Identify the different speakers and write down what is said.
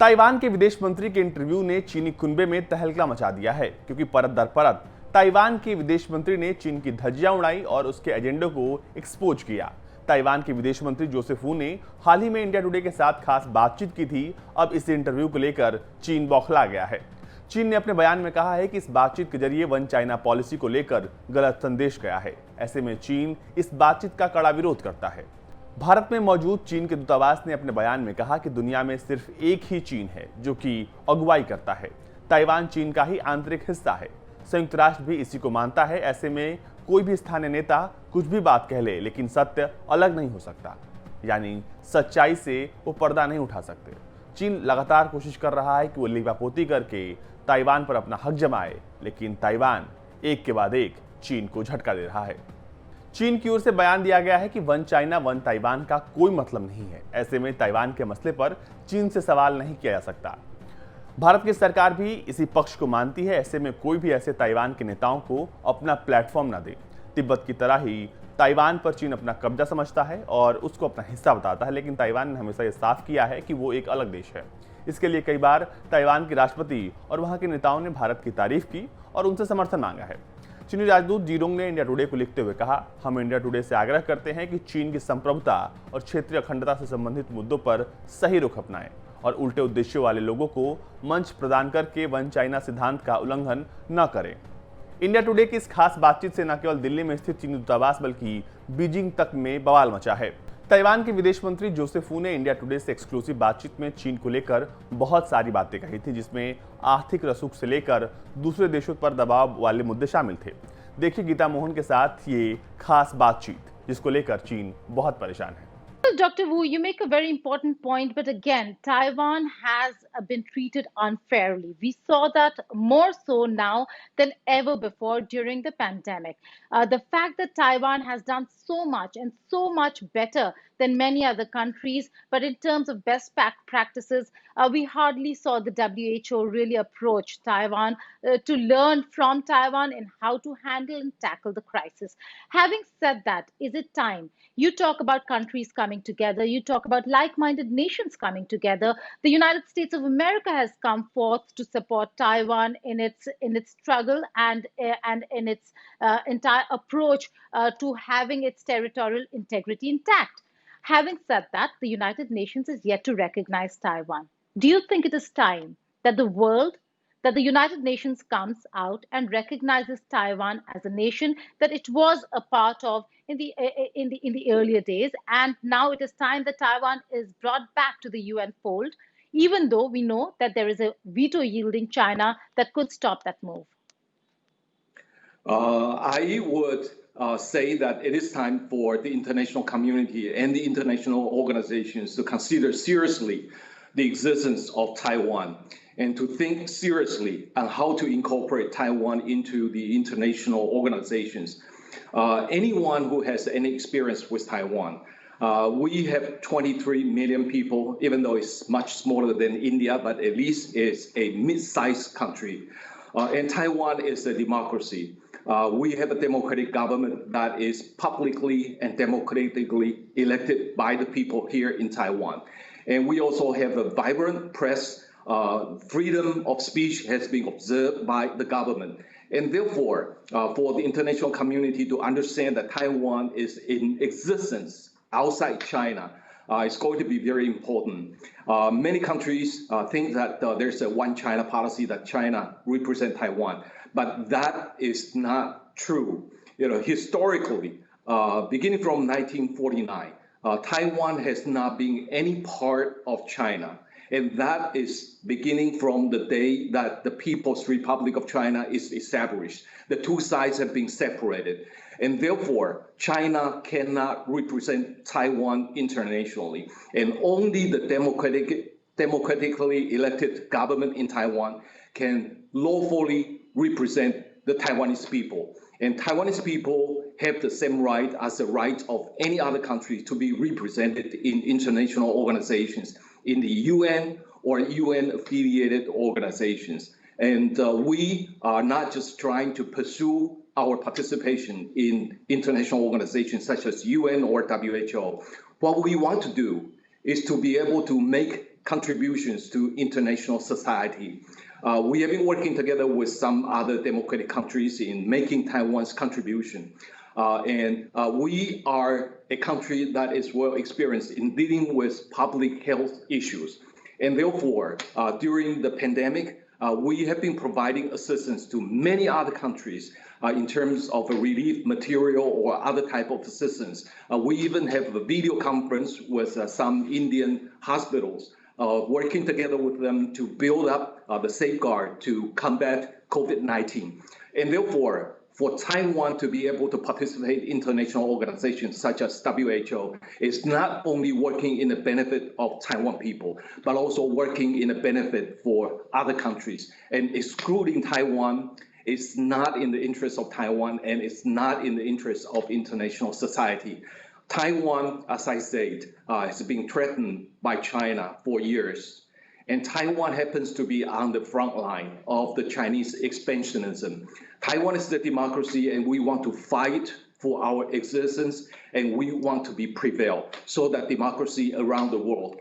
Speaker 1: Taiwan के विदेश मंत्री के इंटरव्यू ने चीनी कुनबे में तहलका मचा दिया है, क्योंकि परत दर परत ताइवान के विदेश मंत्री ने चीन की धज्जियां उड़ाई और उसके एजेंडे को एक्सपोज किया। ताइवान के विदेश मंत्री जोसेफ वू ने हाल ही में इंडिया टुडे के साथ खास बातचीत की थी। अब इस इंटरव्यू को लेकर चीन बौखला गया है। चीन ने अपने बयान में कहा है कि इस बातचीत के जरिए वन चाइना पॉलिसी को लेकर गलत संदेश गया है। ऐसे में चीन इस बातचीत का कड़ा विरोध करता है। भारत में मौजूद चीन के दूतावास ने अपने बयान में कहा कि दुनिया में सिर्फ एक ही चीन है जो कि अगुवाई करता है। ताइवान चीन का ही आंतरिक हिस्सा है। संयुक्त राष्ट्र भी इसी को मानता है। ऐसे में कोई भी स्थानीय नेता कुछ भी बात कह ले, लेकिन सत्य अलग नहीं हो सकता, यानी सच्चाई से वो पर्दा नहीं उठा सकते। चीन लगातार कोशिश कर रहा है कि वो लीपापोती करके ताइवान पर अपना हक जमाए, लेकिन ताइवान एक के बाद एक चीन को झटका दे रहा है। चीन की ओर से बयान दिया गया है कि वन चाइना वन ताइवान का कोई मतलब नहीं है। ऐसे में ताइवान के मसले पर चीन से सवाल नहीं किया जा सकता। भारत की सरकार भी इसी पक्ष को मानती है। ऐसे में कोई भी ऐसे ताइवान के नेताओं को अपना प्लेटफॉर्म न दे। तिब्बत की तरह ही ताइवान पर चीन अपना कब्जा समझता है और उसको अपना हिस्सा बताता है, लेकिन ताइवान ने हमेशा ये साफ किया है कि वो एक अलग देश है। इसके लिए कई बार ताइवान के राष्ट्रपति और वहां के नेताओं ने भारत की तारीफ की और उनसे समर्थन मांगा है। चीनी राजदूत जीरोंग ने इंडिया टुडे को लिखते हुए कहा, हम इंडिया टुडे से आग्रह करते हैं कि चीन की संप्रभुता और क्षेत्रीय अखंडता से संबंधित मुद्दों पर सही रुख अपनाएं और उल्टे उद्देश्यों वाले लोगों को मंच प्रदान करके वन चाइना सिद्धांत का उल्लंघन न करें। इंडिया टुडे की इस खास बातचीत से न केवल दिल्ली में स्थित चीनी दूतावास बल्कि बीजिंग तक में बवाल मचा है। ताइवान के विदेश मंत्री जोसेफ वू ने इंडिया टुडे से एक्सक्लूसिव बातचीत में चीन को लेकर बहुत सारी बातें कही थी, जिसमें आर्थिक रसूख से लेकर दूसरे देशों पर दबाव वाले मुद्दे शामिल थे। देखिए गीता मोहन के साथ ये खास बातचीत, जिसको लेकर चीन बहुत परेशान है।
Speaker 2: Well, Dr. Wu, you make a very important point, but again, Taiwan has been treated unfairly. We saw that more so now than ever before during the pandemic. The fact that Taiwan has done so much and so much better than many other countries, but in terms of best practices, we hardly saw the WHO really approach Taiwan to learn from Taiwan and how to handle and tackle the crisis. Having said that, is it time? You talk about countries coming together. You talk about like-minded nations coming together. The United States of America has come forth to support Taiwan in its struggle and in its entire approach to having its territorial integrity intact. Having said that, the United Nations is yet to recognize Taiwan. Do you think it is time that the United Nations comes out and recognizes Taiwan as a nation that it was a part of in the earlier days, and now it is time that Taiwan is brought back to the UN fold, even though we know that there is a veto-yielding China that could stop that move?
Speaker 3: I would say that it is time for the international community and the international organizations to consider seriously the existence of Taiwan and to think seriously on how to incorporate Taiwan into the international organizations. Anyone who has any experience with Taiwan, we have 23 million people, even though it's much smaller than India, but at least it's a mid-sized country. And Taiwan is a democracy. We have a democratic government that is publicly and democratically elected by the people here in Taiwan. And we also have a vibrant press. Freedom of speech has been observed by the government. And therefore, for the international community to understand that Taiwan is in existence outside China, is going to be very important. Many countries think that there's a one China policy, that China represents Taiwan, but that is not true. Historically, beginning from 1949, Taiwan has not been any part of China. And that is beginning from the day that the People's Republic of China is established. The two sides have been separated. And therefore, China cannot represent Taiwan internationally. And only the democratically elected government in Taiwan can lawfully represent the Taiwanese people. And Taiwanese people have the same right as the right of any other country to be represented in international organizations, in the UN or UN-affiliated organizations. And we are not just trying to pursue our participation in international organizations such as UN or WHO. What we want to do is to be able to make contributions to international society. We have been working together with some other democratic countries in making Taiwan's contribution. And we are a country that is well experienced in dealing with public health issues. And therefore, during the pandemic, we have been providing assistance to many other countries in terms of relief material or other type of assistance. We even have a video conference with some Indian hospitals, working together with them to build up the safeguard to combat COVID-19. And therefore, for Taiwan to be able to participate in international organizations such as WHO is not only working in the benefit of Taiwan people, but also working in the benefit for other countries. And excluding Taiwan is not in the interest of Taiwan, and it's not in the interest of international society. Taiwan, as I said, has been threatened by China for years. And Taiwan happens to be on the front line of the Chinese expansionism. Taiwan is a democracy, and we want to fight for our existence, and we want to be prevailed so that democracy around the world